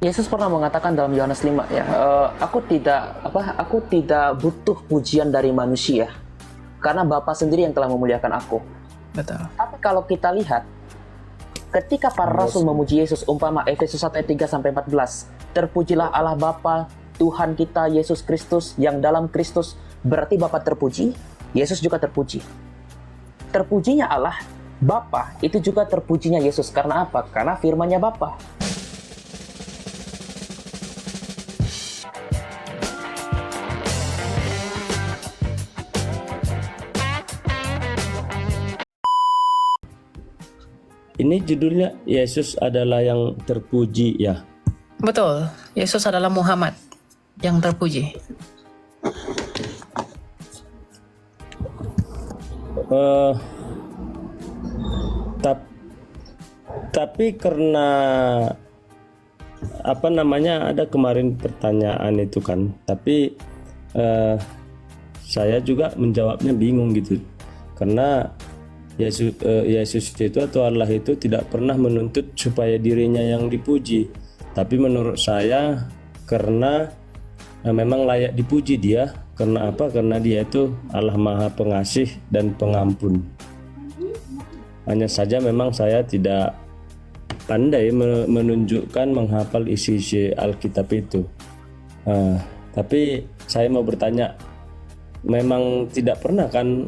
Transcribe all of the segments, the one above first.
Yesus pernah mengatakan dalam Yohanes 5 ya, aku tidak butuh pujian dari manusia karena Bapa sendiri yang telah memuliakan aku. Betul. Tapi kalau kita lihat ketika para rasul memuji Yesus, umpama Efesus 1 ayat 3 sampai 14, terpujilah Allah Bapa Tuhan kita Yesus Kristus yang dalam Kristus, berarti Bapa terpuji, Yesus juga terpuji. Terpujinya Allah Bapa itu juga terpujinya Yesus. Karena apa? Karena firman-Nya Bapa. Ini judulnya Yesus adalah yang terpuji ya. Betul. Yesus adalah Muhammad yang terpuji. Eh, tapi karena ada kemarin pertanyaan itu kan, tapi saya juga menjawabnya bingung gitu, karena Yesus itu atau Allah itu tidak pernah menuntut supaya dirinya yang dipuji, tapi menurut saya karena memang layak dipuji dia. Karena apa? Karena dia itu Allah Maha Pengasih dan Pengampun. Hanya saja memang saya tidak pandai menunjukkan menghafal isi Alkitab itu. Tapi saya mau bertanya, memang tidak pernah kan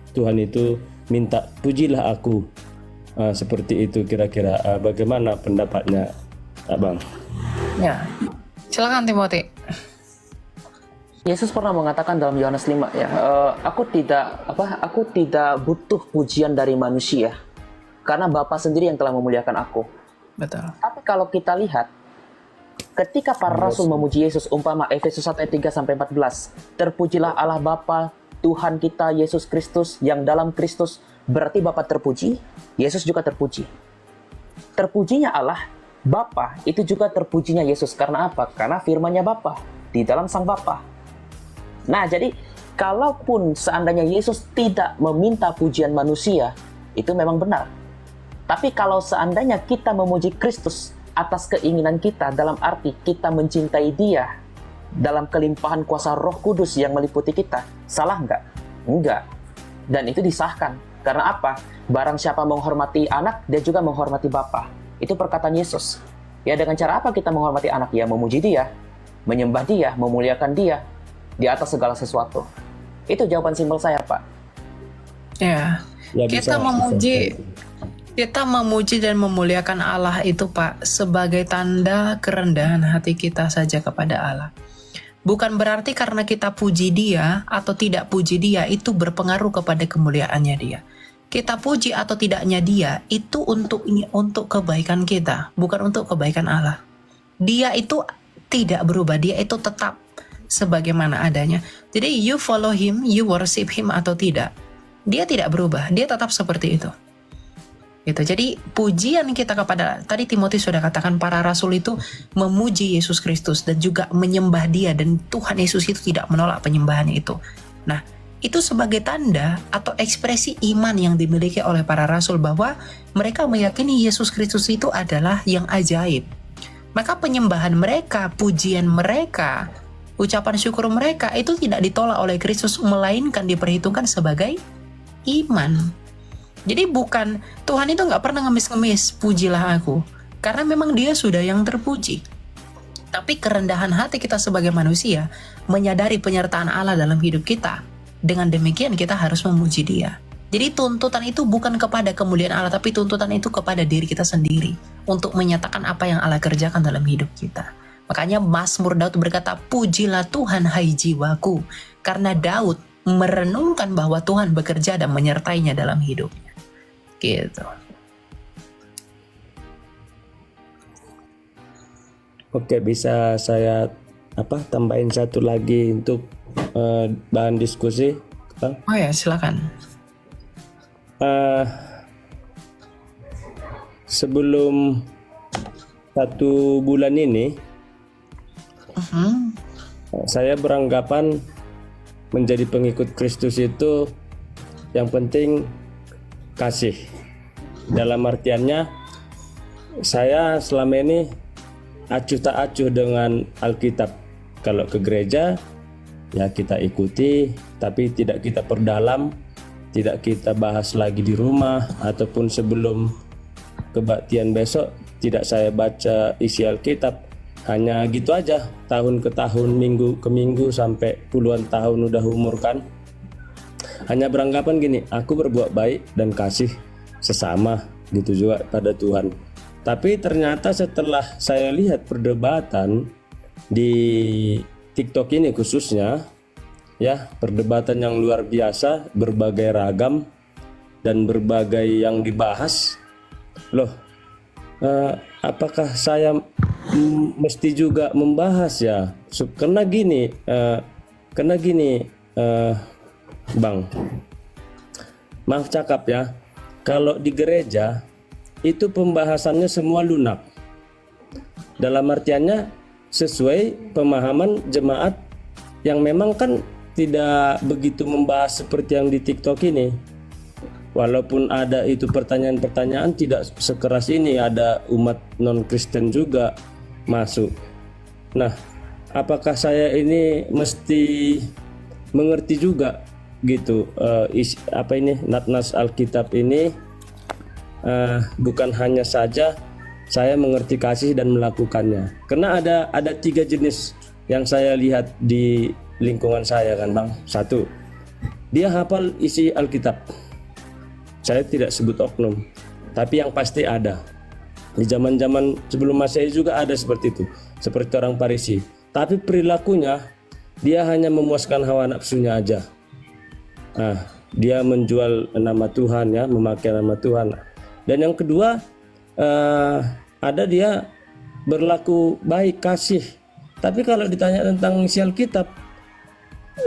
Tuhan itu minta pujilah aku, seperti itu kira-kira? Bagaimana pendapatnya Abang? Ya, silakan Timothy. Yesus pernah mengatakan dalam Yohanes 5 ya, aku tidak butuh pujian dari manusia karena Bapa sendiri yang telah memuliakan aku. Betul. Tapi kalau kita lihat ketika para rasul memuji Yesus, umpama Efesus 1 ayat 3 sampai 14, terpujilah Allah Bapa Tuhan kita Yesus Kristus yang dalam Kristus, berarti Bapa terpuji, Yesus juga terpuji. Terpujinya Allah Bapa itu juga terpujinya Yesus. Karena apa? Karena firman-Nya Bapa di dalam Sang Bapa. Nah, jadi kalaupun seandainya Yesus tidak meminta pujian manusia, itu memang benar. Tapi kalau seandainya kita memuji Kristus atas keinginan kita, dalam arti kita mencintai Dia dalam kelimpahan kuasa Roh Kudus yang meliputi kita, salah nggak? Enggak. Dan itu disahkan. Karena apa? Barang siapa menghormati anak, dia juga menghormati Bapa. Itu perkataan Yesus. Ya, dengan cara apa kita menghormati anak? Ya, memuji Dia, menyembah Dia, memuliakan Dia di atas segala sesuatu. Itu jawaban simpel saya, Pak. Ya, kita memuji dan memuliakan Allah itu, Pak, sebagai tanda kerendahan hati kita saja kepada Allah. Bukan berarti karena kita puji Dia atau tidak puji Dia itu berpengaruh kepada kemuliaannya Dia. Kita puji atau tidaknya Dia itu untuk kebaikan kita, bukan untuk kebaikan Allah. Dia itu tidak berubah, Dia itu tetap sebagaimana adanya. Jadi you follow Him, you worship Him atau tidak, Dia tidak berubah, Dia tetap seperti itu. Gitu. Jadi pujian kita kepada, tadi Timothy sudah katakan, para rasul itu memuji Yesus Kristus dan juga menyembah Dia, dan Tuhan Yesus itu tidak menolak penyembahan itu. Nah, itu sebagai tanda atau ekspresi iman yang dimiliki oleh para rasul bahwa mereka meyakini Yesus Kristus itu adalah yang ajaib. Maka penyembahan mereka, pujian mereka, ucapan syukur mereka itu tidak ditolak oleh Kristus, melainkan diperhitungkan sebagai iman. Jadi bukan, Tuhan itu nggak pernah ngemis-ngemis, pujilah aku, karena memang Dia sudah yang terpuji. Tapi kerendahan hati kita sebagai manusia, menyadari penyertaan Allah dalam hidup kita, dengan demikian kita harus memuji Dia. Jadi tuntutan itu bukan kepada kemuliaan Allah, tapi tuntutan itu kepada diri kita sendiri, untuk menyatakan apa yang Allah kerjakan dalam hidup kita. Makanya Mazmur Daud berkata, pujilah Tuhan hai jiwaku, karena Daud merenungkan bahwa Tuhan bekerja dan menyertainya dalam hidupnya. Gitu. Oke, bisa saya tambahin satu lagi untuk bahan diskusi, Bang? Oh ya, silakan. Sebelum 1 bulan ini, saya beranggapan menjadi pengikut Kristus itu yang penting kasih. Dalam artiannya saya selama ini acuh tak acuh dengan Alkitab. Kalau ke gereja ya kita ikuti, tapi tidak kita perdalam, tidak kita bahas lagi di rumah, ataupun sebelum kebaktian besok tidak saya baca isi Alkitab. Hanya gitu aja, tahun ke tahun, minggu ke minggu, sampai puluhan tahun udah umur kan. Hanya beranggapan gini, aku berbuat baik dan kasih sesama, gitu juga pada Tuhan. Tapi ternyata setelah saya lihat perdebatan di TikTok ini khususnya, ya, perdebatan yang luar biasa, berbagai ragam dan berbagai yang dibahas. Loh, apakah saya mesti juga membahas ya? Karena gini, Bang, maaf cakap ya, kalau di gereja itu pembahasannya semua lunak. Dalam artiannya sesuai pemahaman jemaat yang memang kan tidak begitu membahas seperti yang di TikTok ini. Walaupun ada itu pertanyaan-pertanyaan tidak sekeras ini, ada umat non-Kristen juga masuk. Nah, apakah saya ini mesti mengerti juga gitu Natnas Alkitab ini, bukan hanya saja saya mengerti kasih dan melakukannya. Karena ada 3 jenis yang saya lihat di lingkungan saya kan Bang. 1, dia hafal isi Alkitab. Saya tidak sebut oknum, tapi yang pasti ada. Di zaman-zaman sebelum Masehi juga ada seperti itu, seperti orang Farisi. Tapi perilakunya dia hanya memuaskan hawa nafsunya aja. Nah, dia menjual nama Tuhan ya, memakai nama Tuhan. Dan yang kedua, ada dia berlaku baik, kasih. Tapi kalau ditanya tentang isi Alkitab,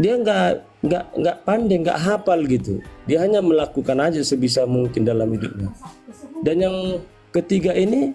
dia nggak pandai, nggak hafal gitu. Dia hanya melakukan aja sebisa mungkin dalam hidupnya. Dan yang ketiga ini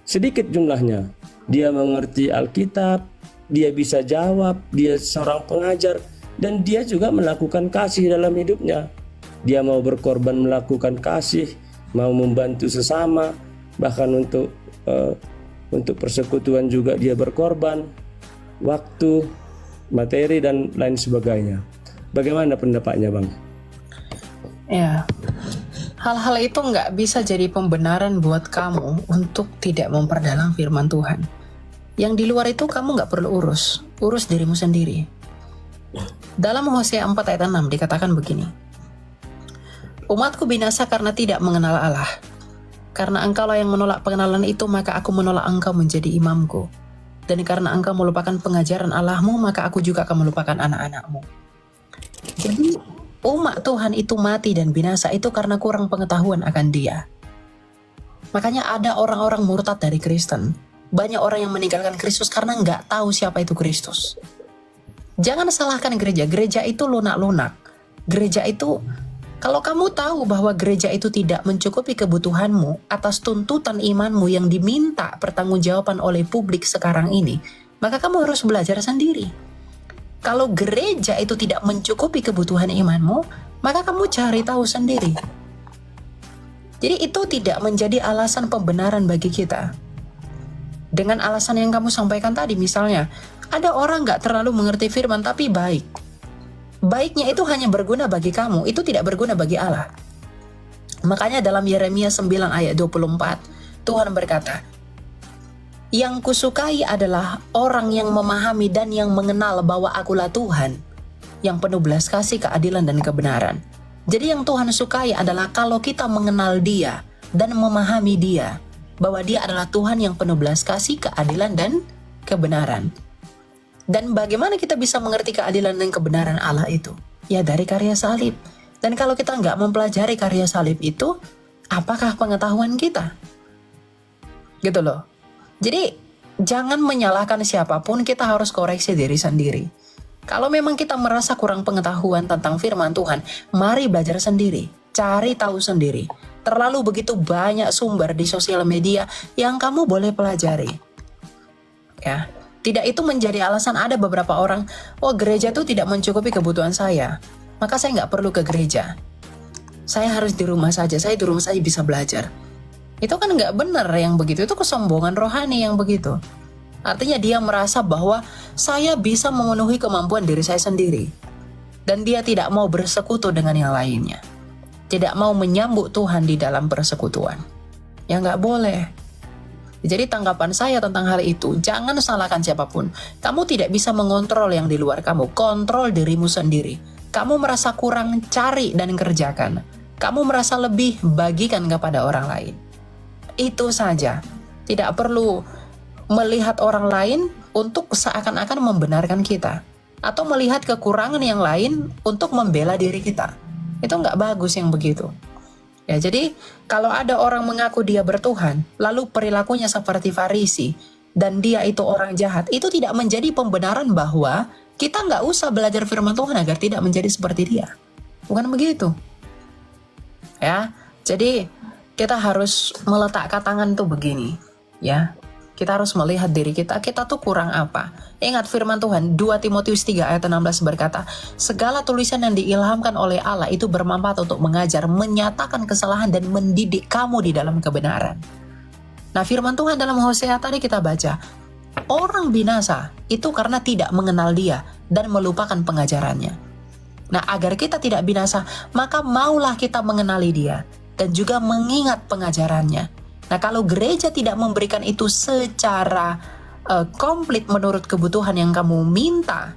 sedikit jumlahnya. Dia mengerti Alkitab, dia bisa jawab, dia seorang pengajar, dan dia juga melakukan kasih dalam hidupnya. Dia mau berkorban melakukan kasih, mau membantu sesama, bahkan untuk persekutuan juga dia berkorban, waktu, materi dan lain sebagainya. Bagaimana pendapatnya Bang? Ya, hal-hal itu nggak bisa jadi pembenaran buat kamu untuk tidak memperdalam firman Tuhan. Yang di luar itu kamu nggak perlu urus dirimu sendiri. Dalam Hosea 4 ayat 6 dikatakan begini, umatku binasa karena tidak mengenal Allah. Karena engkaulah yang menolak pengenalan itu, maka aku menolak engkau menjadi imamku. Dan karena engkau melupakan pengajaran Allahmu, maka aku juga akan melupakan anak-anakmu. Jadi umat Tuhan itu mati dan binasa itu karena kurang pengetahuan akan Dia. Makanya ada orang-orang murtad dari Kristen. Banyak orang yang meninggalkan Kristus karena nggak tahu siapa itu Kristus. Jangan salahkan gereja. Gereja itu lunak-lunak. Gereja itu, kalau kamu tahu bahwa gereja itu tidak mencukupi kebutuhanmu atas tuntutan imanmu yang diminta pertanggungjawaban oleh publik sekarang ini, maka kamu harus belajar sendiri. Kalau gereja itu tidak mencukupi kebutuhan imanmu, maka kamu cari tahu sendiri. Jadi itu tidak menjadi alasan pembenaran bagi kita. Dengan alasan yang kamu sampaikan tadi, misalnya, ada orang nggak terlalu mengerti firman tapi baik. Baiknya itu hanya berguna bagi kamu, itu tidak berguna bagi Allah. Makanya dalam Yeremia 9 ayat 24, Tuhan berkata, yang kusukai adalah orang yang memahami dan yang mengenal bahwa akulah Tuhan, yang penuh belas kasih, keadilan, dan kebenaran. Jadi yang Tuhan sukai adalah kalau kita mengenal Dia dan memahami Dia, bahwa Dia adalah Tuhan yang penuh belas kasih, keadilan, dan kebenaran. Dan bagaimana kita bisa mengerti keadilan dan kebenaran Allah itu? Ya dari karya salib. Dan kalau kita nggak mempelajari karya salib itu, apakah pengetahuan kita? Gitu loh. Jadi jangan menyalahkan siapapun, kita harus koreksi diri sendiri. Kalau memang kita merasa kurang pengetahuan tentang firman Tuhan, mari belajar sendiri, cari tahu sendiri. Terlalu begitu banyak sumber di sosial media yang kamu boleh pelajari. Ya. Tidak itu menjadi alasan ada beberapa orang, gereja itu tidak mencukupi kebutuhan saya, maka saya nggak perlu ke gereja. Saya harus di rumah saja, saya di rumah saja bisa belajar. Itu kan nggak benar yang begitu, itu kesombongan rohani yang begitu. Artinya dia merasa bahwa saya bisa memenuhi kemampuan diri saya sendiri. Dan dia tidak mau bersekutu dengan yang lainnya. Tidak mau menyambut Tuhan di dalam persekutuan. Ya nggak boleh. Jadi tanggapan saya tentang hal itu, jangan salahkan siapapun. Kamu tidak bisa mengontrol yang di luar kamu, kontrol dirimu sendiri. Kamu merasa kurang, cari dan kerjakan. Kamu merasa lebih, bagikan kepada orang lain. Itu saja. Tidak perlu melihat orang lain untuk seakan-akan membenarkan kita. Atau melihat kekurangan yang lain untuk membela diri kita. Itu nggak bagus yang begitu. Ya, jadi kalau ada orang mengaku dia bertuhan, lalu perilakunya seperti Farisi, dan dia itu orang jahat, itu tidak menjadi pembenaran bahwa kita nggak usah belajar firman Tuhan agar tidak menjadi seperti dia. Bukan begitu. Ya, jadi kita harus meletakkan tangan tuh begini, ya. Kita harus melihat diri kita tuh kurang apa. Ingat firman Tuhan, 2 Timotius 3 ayat 16 berkata, segala tulisan yang diilhamkan oleh Allah itu bermanfaat untuk mengajar, menyatakan kesalahan dan mendidik kamu di dalam kebenaran. Nah, firman Tuhan dalam Hosea tadi kita baca, orang binasa itu karena tidak mengenal dia dan melupakan pengajarannya. Nah, agar kita tidak binasa, maka maulah kita mengenali dia dan juga mengingat pengajarannya. Nah, kalau gereja tidak memberikan itu secara komplit menurut kebutuhan yang kamu minta,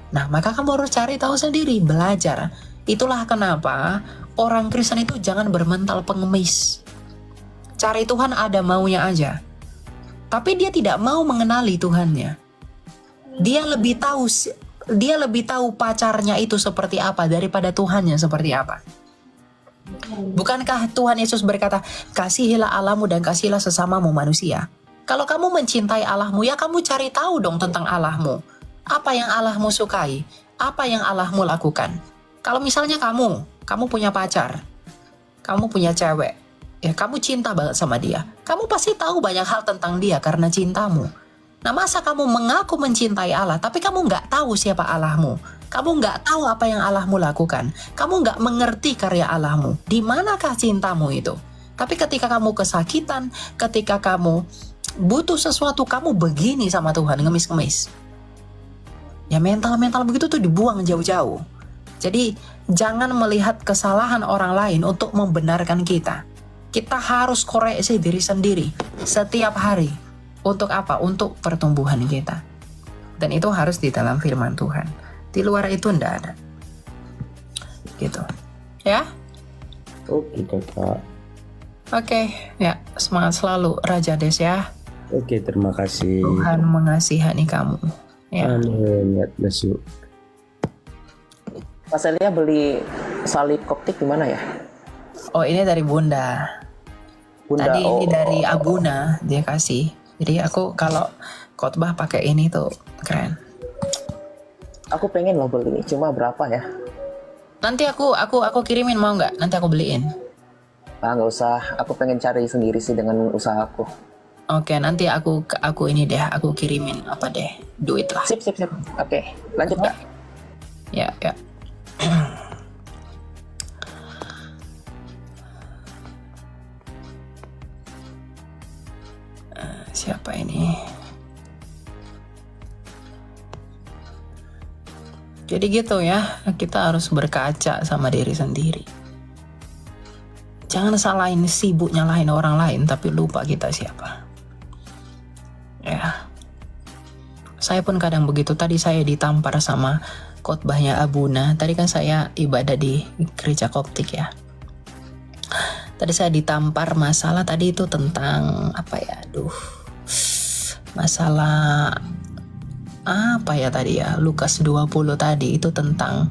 nah maka kamu harus cari tahu sendiri, belajar. Itulah kenapa orang Kristen itu jangan bermental pengemis. Cari Tuhan ada maunya aja. Tapi dia tidak mau mengenali Tuhannya. Dia lebih tahu pacarnya itu seperti apa daripada Tuhannya seperti apa. Bukankah Tuhan Yesus berkata, kasihilah Allahmu dan kasihilah sesamamu manusia. Kalau kamu mencintai Allahmu, ya kamu cari tahu dong tentang Allahmu. Apa yang Allahmu sukai? Apa yang Allahmu lakukan? Kalau misalnya kamu punya pacar, kamu punya cewek, ya kamu cinta banget sama dia. Kamu pasti tahu banyak hal tentang dia karena cintamu. Nah, masa kamu mengaku mencintai Allah, tapi kamu nggak tahu siapa Allahmu? Kamu nggak tahu apa yang Allahmu lakukan. Kamu nggak mengerti karya Allahmu. Di manakah cintamu itu? Tapi ketika kamu kesakitan, ketika kamu butuh sesuatu, kamu begini sama Tuhan, ngemis-ngemis. Ya mental-mental begitu tuh dibuang jauh-jauh. Jadi jangan melihat kesalahan orang lain untuk membenarkan kita. Kita harus koreksi diri sendiri setiap hari. Untuk apa? Untuk pertumbuhan kita. Dan itu harus di dalam firman Tuhan. Di luar itu enggak ada. Gitu. Ya? Oke kakak. Oke, ya, semangat selalu Raja Des ya. Oke, terima kasih. Tuhan mengasihani kamu. Ya. Amin. God bless you. Mas Elia beli salib koptik di mana ya? Oh, ini dari Bunda. Bunda, Tadi ini dari Abuna dia kasih. Jadi aku kalau khotbah pakai ini tuh keren. Aku pengen loh beli, cuma berapa ya? Nanti aku kirimin, mau nggak? Nanti aku beliin. Ah, nggak usah, aku pengen cari sendiri sih dengan usahaku. Oke, nanti aku ini deh, aku kirimin apa deh, duit lah. Sip. Oke, lanjut Kak. Ya. Siapa ini? Jadi gitu ya, kita harus berkaca sama diri sendiri. Jangan salahin, sibuk nyalahin orang lain, tapi lupa kita siapa. Ya. Saya pun kadang begitu. Tadi saya ditampar sama khotbahnya Abuna. Tadi kan saya ibadah di gereja Koptik ya. Tadi saya ditampar masalah tadi itu tentang apa ya? Masalah apa ya tadi ya, Lukas 20 tadi itu tentang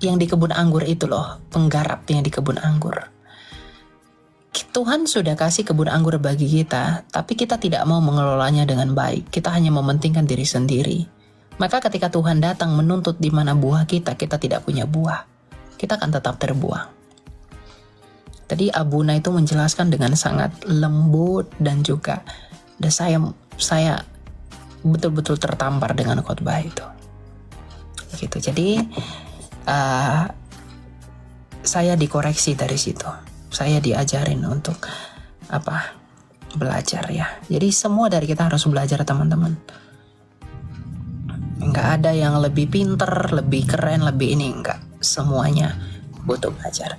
yang di kebun anggur itu loh, penggarap yang di kebun anggur. Tuhan sudah kasih kebun anggur bagi kita, tapi kita tidak mau mengelolanya dengan baik. Kita hanya mementingkan diri sendiri. Maka ketika Tuhan datang menuntut di mana buah kita tidak punya buah. Kita akan tetap terbuang. Tadi Abuna itu menjelaskan dengan sangat lembut dan juga saya betul-betul tertampar dengan khotbah itu. Gitu. Jadi saya dikoreksi dari situ. Saya diajarin untuk belajar ya. Jadi semua dari kita harus belajar, teman-teman. Nggak ada yang lebih pinter, lebih keren, lebih ini, enggak. Semuanya butuh belajar.